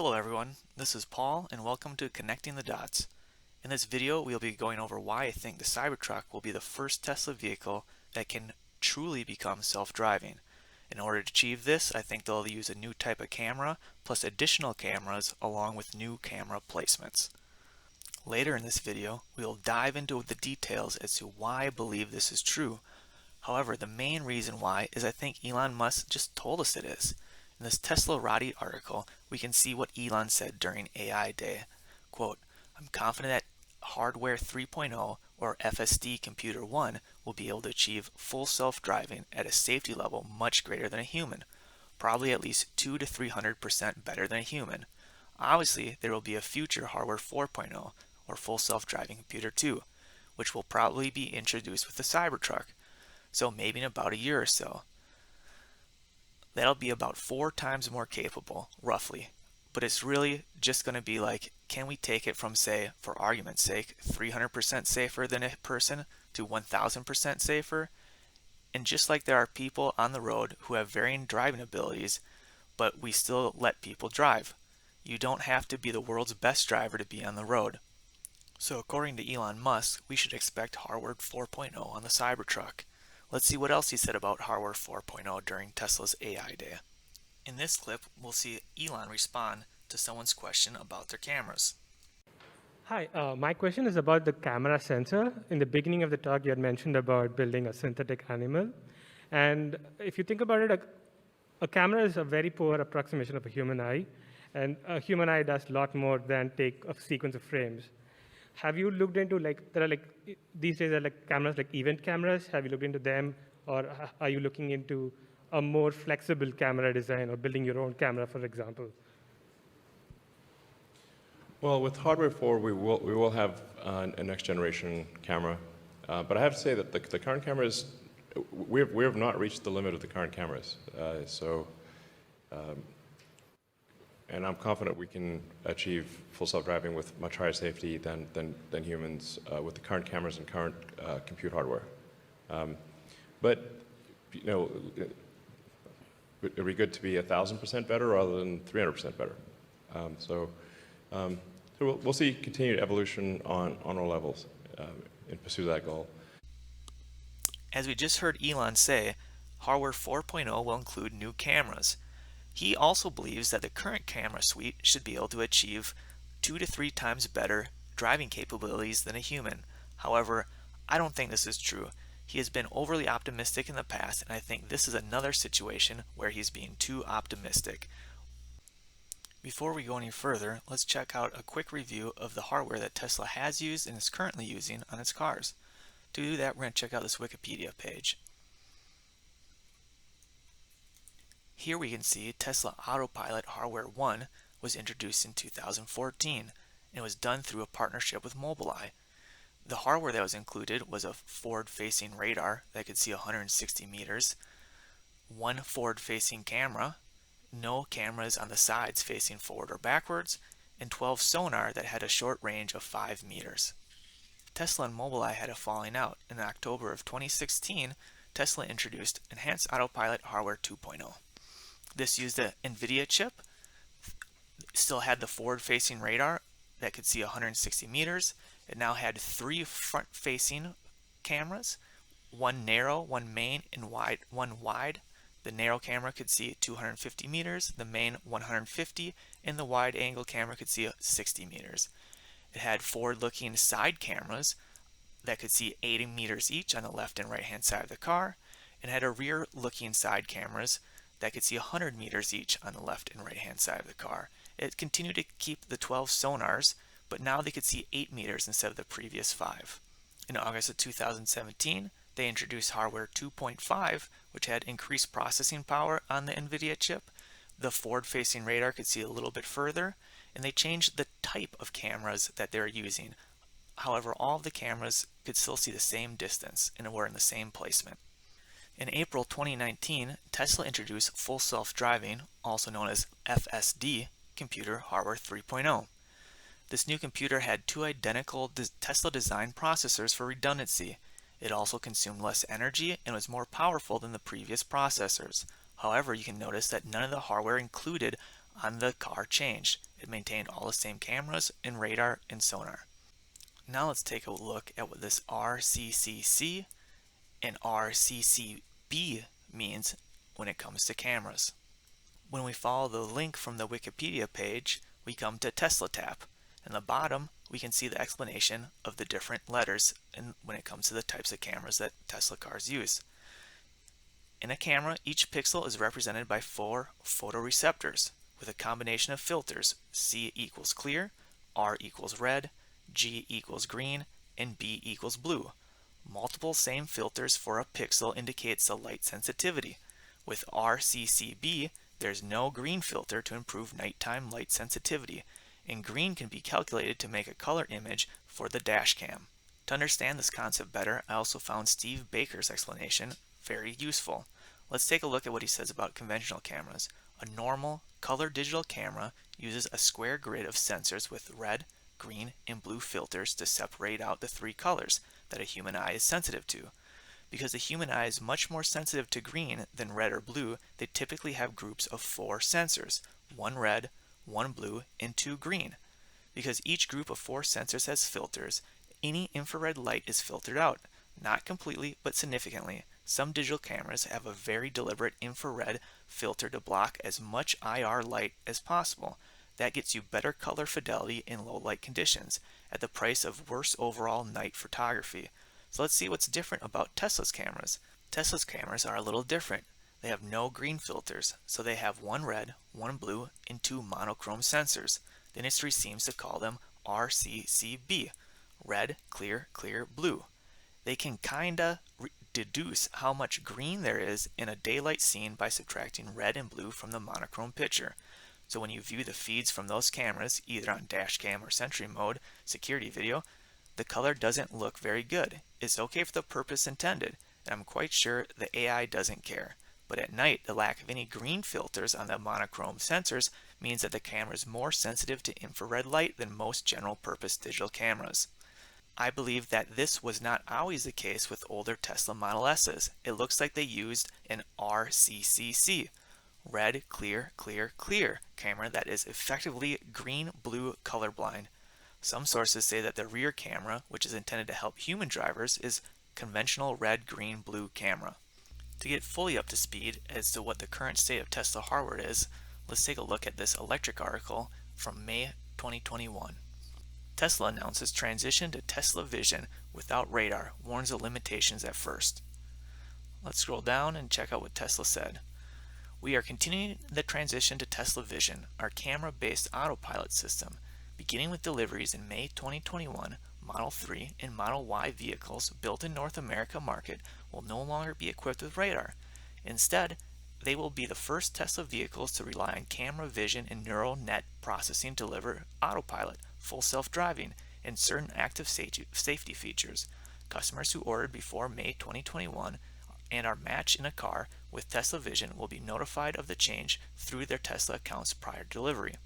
Hello everyone, this is Paul and welcome to Connecting the Dots. In this video we'll be going over why I think the Cybertruck will be the first Tesla vehicle that can truly become self-driving. In order to achieve this, I think they'll use a new type of camera plus additional cameras along with new camera placements. Later in this video we will dive into the details as to why I believe this is true. However, the main reason why is I think Elon Musk just told us it is. In this Teslarati article, we can see what Elon said during AI Day. Quote, I'm confident that Hardware 3.0 or FSD Computer 1 will be able to achieve full self-driving at a safety level much greater than a human, probably at least 200 to 300% better than a human. Obviously, there will be a future Hardware 4.0 or full self-driving Computer 2, which will probably be introduced with the Cybertruck, so maybe in about a year or so. That'll be about 4 times more capable, roughly. But it's really just going to be like, can we take it from, say, for argument's sake, 300% safer than a person to 1000% safer? And just like there are people on the road who have varying driving abilities, but we still let people drive. You don't have to be the world's best driver to be on the road. So according to Elon Musk, we should expect Hardware 4.0 on the Cybertruck. Let's see what else he said about Hardware 4.0 during Tesla's AI Day. In this clip, we'll see Elon respond to someone's question about their cameras. Hi, my question is about the camera sensor. In the beginning of the talk, you had mentioned about building a synthetic animal. And if you think about it, a camera is a very poor approximation of a human eye. And a human eye does a lot more than take a sequence of frames. Have you looked into, these days are cameras like event cameras. Have you looked into them? Or are you looking into a more flexible camera design or building your own camera, for example? Well, with Hardware 4, we will have a next generation camera. But I have to say that the current cameras, we have not reached the limit of the current cameras. And I'm confident we can achieve full self-driving with much higher safety than humans with the current cameras and current compute hardware. But you know, it would be good to be 1,000% better rather than 300% better. So we'll see continued evolution on all levels in pursuit of that goal. As we just heard Elon say, Hardware 4.0 will include new cameras. He also believes that the current camera suite should be able to achieve 2 to 3 times better driving capabilities than a human. However, I don't think this is true. He has been overly optimistic in the past, and I think this is another situation where he's being too optimistic. Before we go any further, let's check out a quick review of the hardware that Tesla has used and is currently using on its cars. To do that, we're going to check out this Wikipedia page. Here we can see Tesla Autopilot Hardware 1 was introduced in 2014 and was done through a partnership with Mobileye. The hardware that was included was a forward-facing radar that could see 160 meters, one forward-facing camera, no cameras on the sides facing forward or backwards, and 12 sonar that had a short range of 5 meters. Tesla and Mobileye had a falling out. In October of 2016, Tesla introduced Enhanced Autopilot Hardware 2.0. This used the NVIDIA chip, still had the forward-facing radar that could see 160 meters. It now had 3 front-facing cameras, one narrow, one main, and one wide. The narrow camera could see 250 meters, the main 150, and the wide-angle camera could see 60 meters. It had forward-looking side cameras that could see 80 meters each on the left and right-hand side of the car, and had a rear-looking side cameras that could see 100 meters each on the left and right-hand side of the car. It continued to keep the 12 sonars, but now they could see 8 meters instead of the previous 5. In August of 2017, they introduced Hardware 2.5, which had increased processing power on the NVIDIA chip. The forward-facing radar could see a little bit further, and they changed the type of cameras that they're using. However, all of the cameras could still see the same distance and were in the same placement. In April 2019, Tesla introduced Full Self-Driving, also known as FSD, Computer Hardware 3.0. This new computer had 2 identical Tesla-designed processors for redundancy. It also consumed less energy and was more powerful than the previous processors. However, you can notice that none of the hardware included on the car changed. It maintained all the same cameras and radar and sonar. Now let's take a look at what this RCCC and RCCB means when it comes to cameras. When we follow the link from the Wikipedia page, we come to Tesla Tap. In the bottom, we can see the explanation of the different letters when it comes to the types of cameras that Tesla cars use. In a camera, each pixel is represented by 4 photoreceptors with a combination of filters: C equals clear, R equals red, G equals green, and B equals blue. Multiple same filters for a pixel indicates the light sensitivity. With RCCB, there's no green filter to improve nighttime light sensitivity, and green can be calculated to make a color image for the dash cam. To understand this concept better, I also found Steve Baker's explanation very useful. Let's take a look at what he says about conventional cameras. A normal color digital camera uses a square grid of sensors with red, green, and blue filters to separate out the 3 colors that a human eye is sensitive to. Because the human eye is much more sensitive to green than red or blue, they typically have groups of 4 sensors: 1 red, 1 blue, and 2 green. Because each group of 4 sensors has filters, any infrared light is filtered out. Not completely, but significantly. Some digital cameras have a very deliberate infrared filter to block as much IR light as possible. That gets you better color fidelity in low light conditions, at the price of worse overall night photography. So let's see what's different about Tesla's cameras. Tesla's cameras are a little different. They have no green filters, so they have 1 red, 1 blue, and 2 monochrome sensors. The industry seems to call them RCCB, red, clear, clear, blue. They can kinda deduce how much green there is in a daylight scene by subtracting red and blue from the monochrome picture. So when you view the feeds from those cameras, either on dash cam or sentry mode security video, the color doesn't look very good. It's okay for the purpose intended, and I'm quite sure the AI doesn't care. But at night, the lack of any green filters on the monochrome sensors means that the camera is more sensitive to infrared light than most general purpose digital cameras. I believe that this was not always the case with older Tesla Model S's. It looks like they used an RCCC, red, clear, clear, clear camera that is effectively green-blue colorblind. Some sources say that the rear camera, which is intended to help human drivers, is conventional red, green, blue camera. To get fully up to speed as to what the current state of Tesla hardware is, let's take a look at this electric article from May 2021. Tesla announces transition to Tesla Vision without radar, warns of limitations at first. Let's scroll down and check out what Tesla said. We are continuing the transition to Tesla Vision, our camera-based autopilot system. Beginning with deliveries in May 2021, Model 3 and Model Y vehicles built in North America market will no longer be equipped with radar. Instead, they will be the first Tesla vehicles to rely on camera vision and neural net processing to deliver autopilot, full self-driving, and certain active safety features. Customers who ordered before May 2021 and are matched in a car with Tesla Vision will be notified of the change through their Tesla accounts prior to delivery.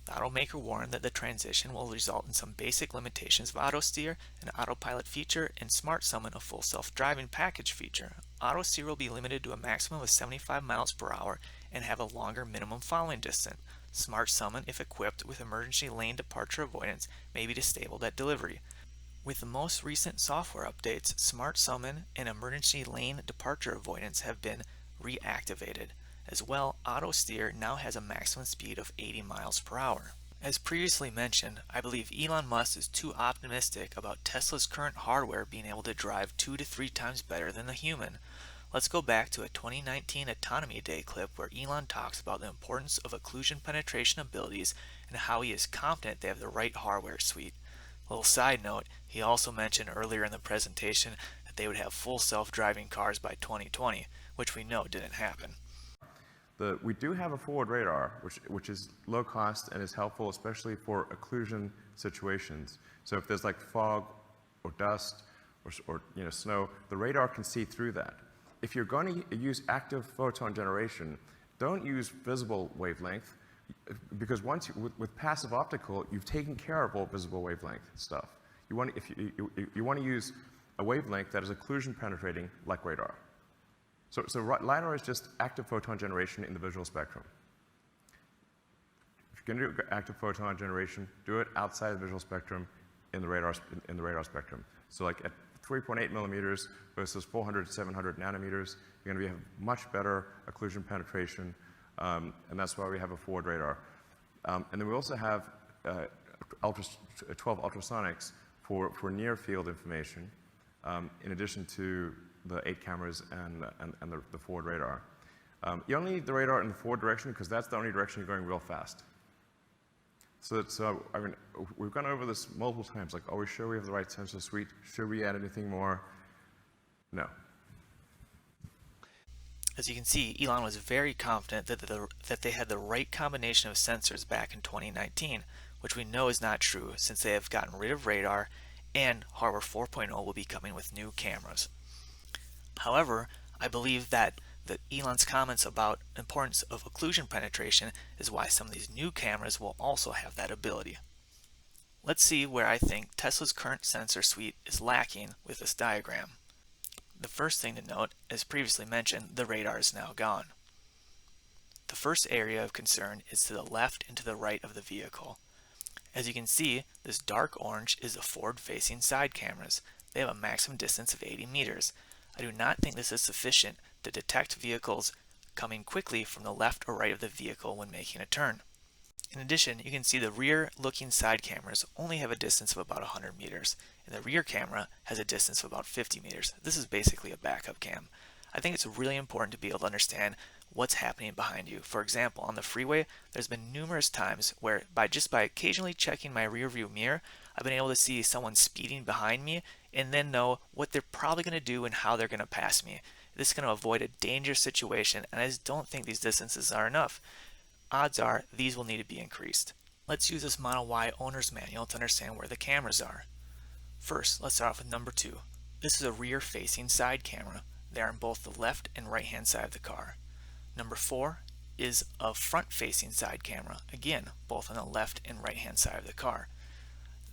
The automaker warned that the transition will result in some basic limitations of auto steer, an autopilot feature, and smart summon, a full self-driving package feature. Auto steer will be limited to a maximum of 75 miles per hour and have a longer minimum following distance. Smart summon, if equipped with emergency lane departure avoidance, may be disabled at delivery. With the most recent software updates, smart summon and emergency lane departure avoidance have been reactivated. As well, auto steer now has a maximum speed of 80 miles per hour. As previously mentioned, I believe Elon Musk is too optimistic about Tesla's current hardware being able to drive 2 to 3 times better than the human. Let's go back to a 2019 Autonomy Day clip where Elon talks about the importance of occlusion penetration abilities and how he is confident they have the right hardware suite. A little side note, he also mentioned earlier in the presentation that they would have full self-driving cars by 2020, which we know didn't happen. We do have a forward radar, which is low cost and is helpful, especially for occlusion situations. So if there's like fog or dust or snow, the radar can see through that. If you're going to use active photon generation, don't use visible wavelength, because with passive optical, you've taken care of all visible wavelength stuff. You want to use a wavelength that is occlusion penetrating, like radar. So LiDAR is just active photon generation in the visual spectrum. you're going to do active photon generation, do it outside the visual spectrum in the radar spectrum. So like at 3.8 millimeters versus 400 to 700 nanometers, you're going to have much better occlusion penetration, and that's why we have a forward radar. And then we also have 12 ultrasonics for near field information, in addition to the 8 cameras and the forward radar. You only need the radar in the forward direction because that's the only direction you're going real fast. So I mean, we've gone over this multiple times, like, are we sure we have the right sensor suite? Should we add anything more? No. As you can see, Elon was very confident that they had the right combination of sensors back in 2019, which we know is not true since they have gotten rid of radar and hardware 4.0 will be coming with new cameras. However, I believe that Elon's comments about importance of occlusion penetration is why some of these new cameras will also have that ability. Let's see where I think Tesla's current sensor suite is lacking with this diagram. The first thing to note, as previously mentioned, the radar is now gone. The first area of concern is to the left and to the right of the vehicle. As you can see, this dark orange is the forward-facing side cameras. They have a maximum distance of 80 meters. I do not think this is sufficient to detect vehicles coming quickly from the left or right of the vehicle when making a turn. In addition, you can see the rear-looking side cameras only have a distance of about 100 meters, and the rear camera has a distance of about 50 meters. This is basically a backup cam. I think it's really important to be able to understand what's happening behind you. For example, on the freeway, there's been numerous times where by occasionally checking my rear view mirror, I've been able to see someone speeding behind me and then know what they're probably going to do and how they're going to pass me. This is going to avoid a dangerous situation, and I just don't think these distances are enough. Odds are these will need to be increased. Let's use this Model Y owner's manual to understand where the cameras are. First, let's start off with number 2. This is a rear-facing side camera. They are on both the left and right-hand side of the car. Number 4 is a front-facing side camera, again, both on the left and right-hand side of the car.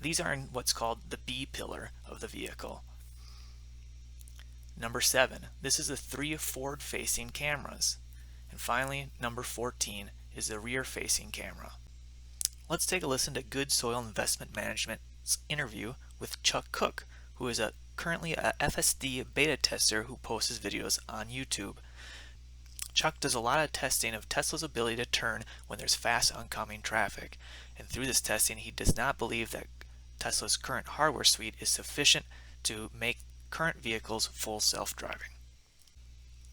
These are in what's called the B pillar of the vehicle. Number 7, this is the 3 forward-facing cameras. And finally, number 14 is the rear-facing camera. Let's take a listen to Good Soil Investment Management's interview with Chuck Cook, who is currently a FSD beta tester who posts his videos on YouTube. Chuck does a lot of testing of Tesla's ability to turn when there's fast oncoming traffic, and through this testing he does not believe that Tesla's current hardware suite is sufficient to make current vehicles full self-driving.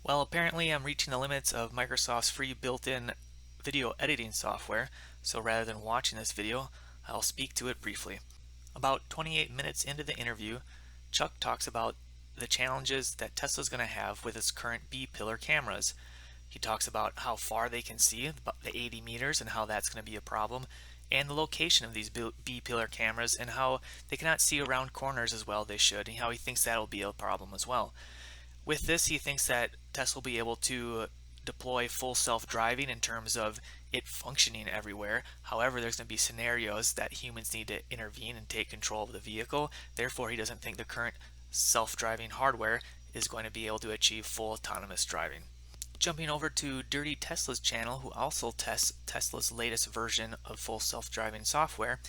Well, apparently I'm reaching the limits of Microsoft's free built-in video editing software, so rather than watching this video, I'll speak to it briefly. About 28 minutes into the interview, Chuck talks about the challenges that Tesla's going to have with its current B-pillar cameras. He talks about how far they can see, about the 80 meters, and how that's going to be a problem, and the location of these B-pillar cameras and how they cannot see around corners as well as they should, and how he thinks that'll be a problem as well. With this, he thinks that Tesla will be able to deploy full self-driving in terms of it functioning everywhere. However, there's going to be scenarios that humans need to intervene and take control of the vehicle. Therefore, he doesn't think the current self-driving hardware is going to be able to achieve full autonomous driving. Jumping over to Dirty Tesla's channel, who also tests Tesla's latest version of full self-driving software.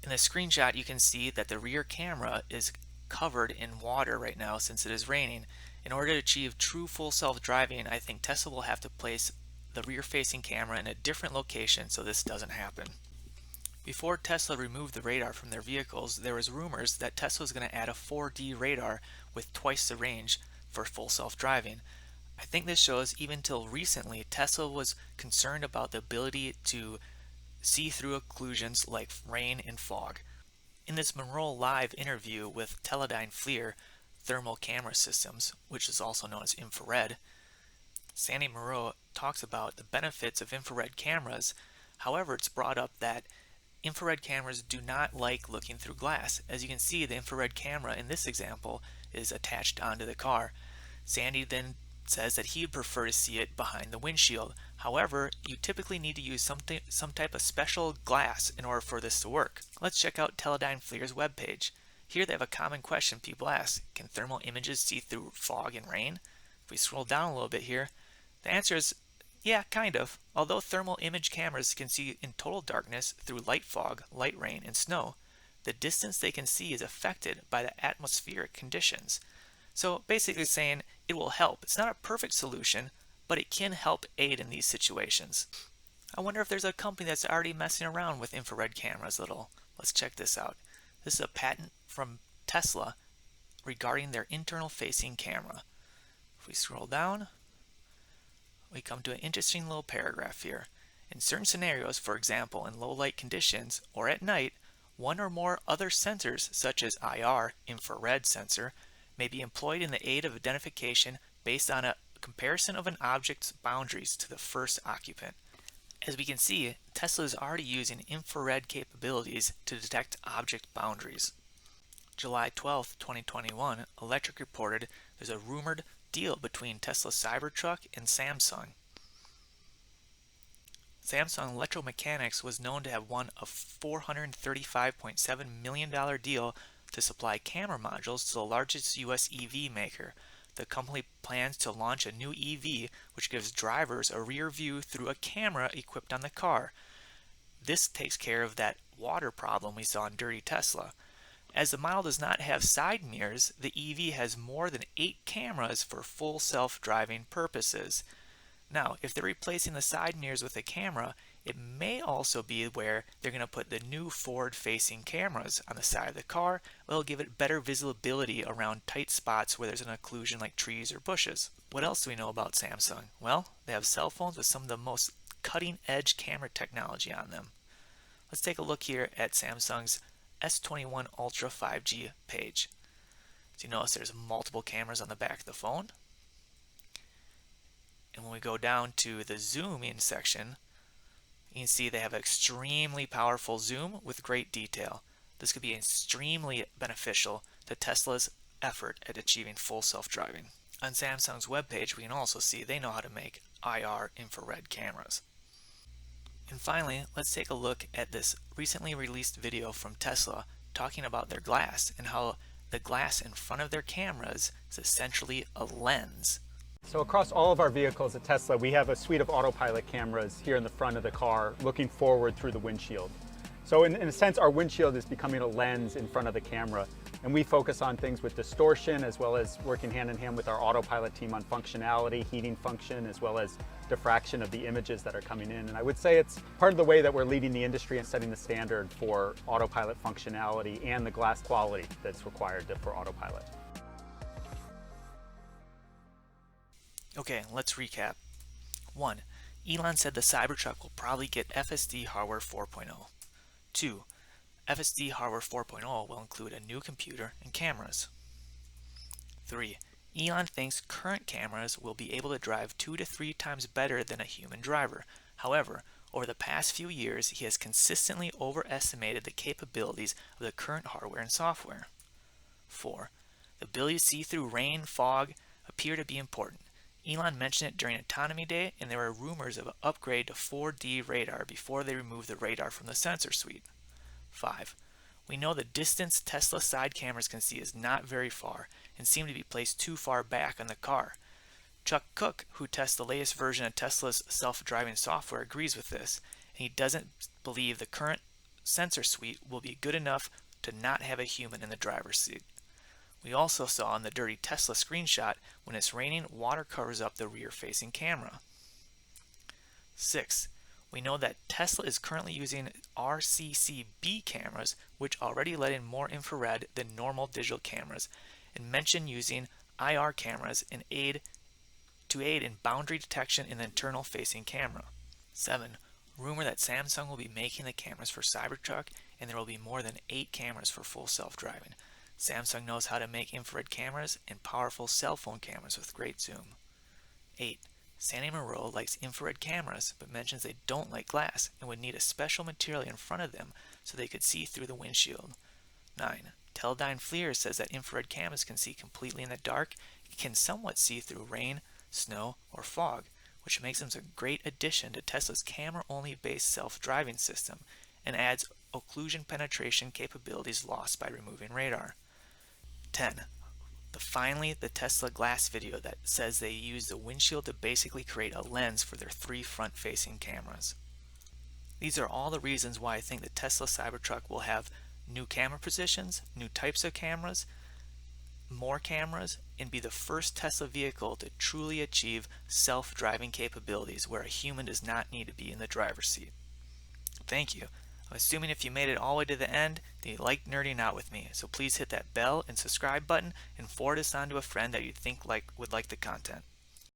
In the screenshot, you can see that the rear camera is covered in water right now since it is raining. In order to achieve true full self-driving, I think Tesla will have to place the rear-facing camera in a different location so this doesn't happen. Before Tesla removed the radar from their vehicles, there was rumors that Tesla was going to add a 4D radar with twice the range for full self-driving. I think this shows even till recently Tesla was concerned about the ability to see through occlusions like rain and fog. In this Monroe Live interview with Teledyne FLIR Thermal Camera Systems, which is also known as infrared, Sandy Moreau talks about the benefits of infrared cameras. However, it's brought up that infrared cameras do not like looking through glass. As you can see, the infrared camera in this example is attached onto the car. Sandy then says that he'd prefer to see it behind the windshield. However, you typically need to use some type of special glass in order for this to work. Let's check out Teledyne FLIR's webpage. Here they have a common question people ask: can thermal images see through fog and rain? If we scroll down a little bit here, the answer is Yeah, kind of. Although thermal image cameras can see in total darkness through light fog, light rain, and snow, the distance they can see is affected by the atmospheric conditions. So basically saying it will help. It's not a perfect solution, but it can help aid in these situations. I wonder if there's a company that's already messing around with infrared cameras a little. Let's check this out. This is a patent from Tesla regarding their internal facing camera. If we scroll down, we come to an interesting little paragraph here. In certain scenarios, for example, in low light conditions or at night, one or more other sensors, such as IR, infrared sensor, may be employed in the aid of identification based on a comparison of an object's boundaries to the first occupant. As we can see, Tesla is already using infrared capabilities to detect object boundaries. July 12, 2021, Electric reported there's a rumored deal between Tesla Cybertruck and Samsung. Samsung Electromechanics was known to have won a $435.7 million deal to supply camera modules to the largest US EV maker. The company plans to launch a new EV which gives drivers a rear view through a camera equipped on the car. This takes care of that water problem we saw in Dirty Tesla. As the model does not have side mirrors, the EV has more than 8 cameras for full self-driving purposes. Now, if they're replacing the side mirrors with a camera, it may also be where they're going to put the new forward-facing cameras on the side of the car. It'll give it better visibility around tight spots where there's an occlusion like trees or bushes. What else do we know about Samsung? Well, they have cell phones with some of the most cutting-edge camera technology on them. Let's take a look here at Samsung's S21 Ultra 5G page. So you notice there's multiple cameras on the back of the phone. And when we go down to the zoom in section, you can see they have extremely powerful zoom with great detail. This could be extremely beneficial to Tesla's effort at achieving full self-driving. On Samsung's webpage, we can also see they know how to make IR infrared cameras. And finally, let's take a look at this recently released video from Tesla talking about their glass and how the glass in front of their cameras is essentially a lens. So across all of our vehicles at Tesla, we have a suite of autopilot cameras here in the front of the car looking forward through the windshield. So in a sense, our windshield is becoming a lens in front of the camera, and we focus on things with distortion as well as working hand in hand with our autopilot team on functionality, heating function, as well as diffraction of the images that are coming in. And I would say it's part of the way that we're leading the industry and setting the standard for autopilot functionality and the glass quality that's required for autopilot. Okay, let's recap. 1. Elon said the Cybertruck will probably get FSD hardware 4.0. 2. FSD hardware 4.0 will include a new computer and cameras. 3. Elon thinks current cameras will be able to drive 2 to 3 times better than a human driver. However, over the past few years, he has consistently overestimated the capabilities of the current hardware and software. 4. The ability to see through rain, fog appear to be important. Elon mentioned it during Autonomy Day, and there were rumors of an upgrade to 4D radar before they removed the radar from the sensor suite. 5. We know the distance Tesla side cameras can see is not very far and seem to be placed too far back on the car. Chuck Cook, who tests the latest version of Tesla's self-driving software, agrees with this, and he doesn't believe the current sensor suite will be good enough to not have a human in the driver's seat. We also saw in the Dirty Tesla screenshot, when it's raining, water covers up the rear-facing camera. 6. We know that Tesla is currently using RCCB cameras, which already let in more infrared than normal digital cameras, and mentioned using IR cameras to aid in boundary detection in the internal facing camera. 7. Rumor that Samsung will be making the cameras for Cybertruck, and there will be more than 8 cameras for full self-driving. Samsung knows how to make infrared cameras and powerful cell phone cameras with great zoom. 8. Sandy Moreau likes infrared cameras, but mentions they don't like glass and would need a special material in front of them so they could see through the windshield. 9. Teledyne FLIR says that infrared cameras can see completely in the dark and can somewhat see through rain, snow, or fog, which makes them a great addition to Tesla's camera-only based self-driving system and adds occlusion penetration capabilities lost by removing radar. 10. But finally, the Tesla Glass video that says they use the windshield to basically create a lens for their 3 front-facing cameras. These are all the reasons why I think the Tesla Cybertruck will have new camera positions, new types of cameras, more cameras, and be the first Tesla vehicle to truly achieve self-driving capabilities where a human does not need to be in the driver's seat. Thank you. I'm assuming if you made it all the way to the end, then you like nerding out with me, so please hit that bell and subscribe button and forward this on to a friend that you think would like the content.